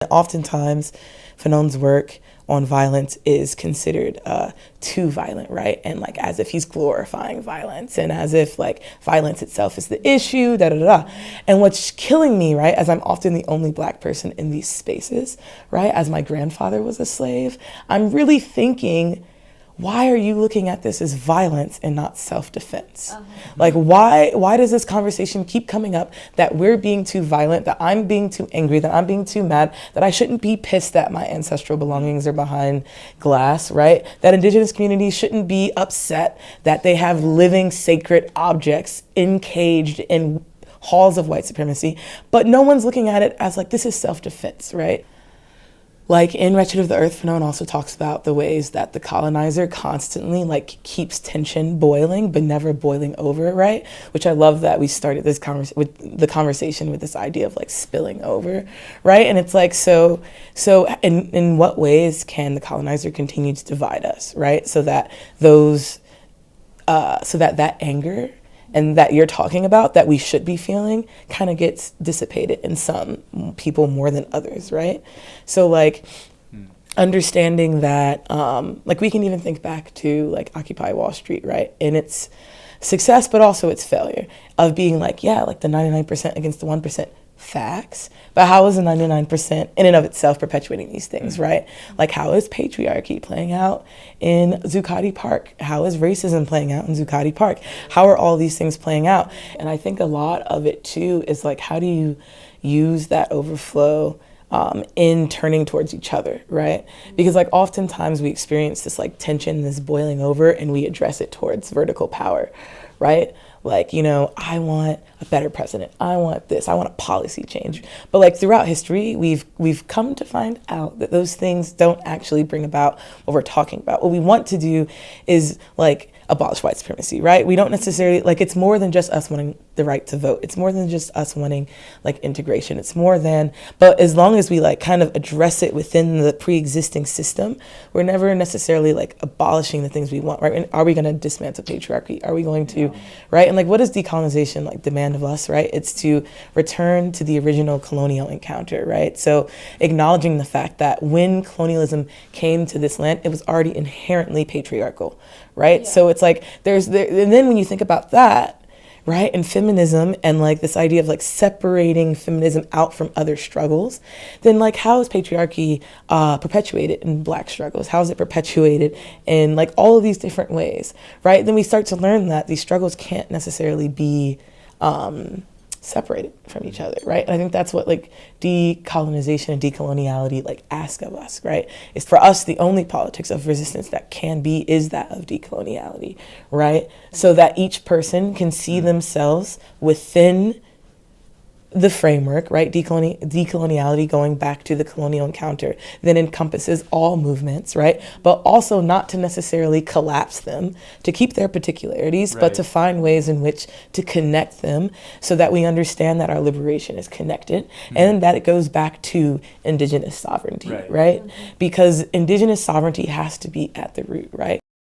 Oftentimes, Fanon's work on violence is considered too violent, right? And like as if he's glorifying violence and as if like violence itself is the issue, da da da. And what's killing me, right, as I'm often the only Black person in these spaces, right, as my grandfather was a slave, I'm really thinking, why are you looking at this as violence and not self-defense? Like, why does this conversation keep coming up that we're being too violent, that I'm being too angry, that I'm being too mad, that I shouldn't be pissed that my ancestral belongings are behind glass, right? That Indigenous communities shouldn't be upset that they have living sacred objects encaged in halls of white supremacy, but no one's looking at it as like, this is self-defense, right? Like in Wretched of the Earth, Fanon also talks about the ways that the colonizer constantly like keeps tension boiling, but never boiling over, right? Which I love that we started this conversation with this idea of like spilling over, right? And it's like, so in what ways can the colonizer continue to divide us, right? So that that anger and that you're talking about that we should be feeling kind of gets dissipated in some people more than others, right? So like understanding that, like we can even think back to like Occupy Wall Street, right? And its success, but also its failure of being like, yeah, like the 99% against the 1%. Facts, but how is the 99% in and of itself perpetuating these things, right? Like how is patriarchy playing out in Zuccotti Park? How is racism playing out in Zuccotti Park? How are all these things playing out? And I think a lot of it too is like, how do you use that overflow in turning towards each other, right? Because like oftentimes we experience this like tension, this boiling over, and we address it towards vertical power, right? Like, you know, I want a better president. I want this. I want a policy change. But like throughout history, we've come to find out that those things don't actually bring about what we're talking about. What we want to do is like abolish white supremacy, right? We don't necessarily, like, it's more than just us wanting the right to vote. It's more than just us wanting like integration. It's more than, but as long as we like kind of address it within the pre-existing system, we're never necessarily like abolishing the things we want, right? And are we going to dismantle patriarchy? Are we going to, right? And like, what does decolonization like demand of us, right? It's to return to the original colonial encounter, right? So acknowledging the fact that when colonialism came to this land, it was already inherently patriarchal, right? Yeah. So it's like, and then when you think about that, right, and feminism and like this idea of like separating feminism out from other struggles, then like how is patriarchy perpetuated in Black struggles? How is it perpetuated in like all of these different ways, right? Then we start to learn that these struggles can't necessarily be separated from each other, right? And I think that's what like decolonization and decoloniality like ask of us, right? It's for us, the only politics of resistance that can be is that of decoloniality, right? So that each person can see themselves within the framework, right? Decoloniality, going back to the colonial encounter, then encompasses all movements, right? But also not to necessarily collapse them, to keep their particularities, right, but to find ways in which to connect them so that we understand that our liberation is connected and that it goes back to Indigenous sovereignty, right? Because Indigenous sovereignty has to be at the root, right?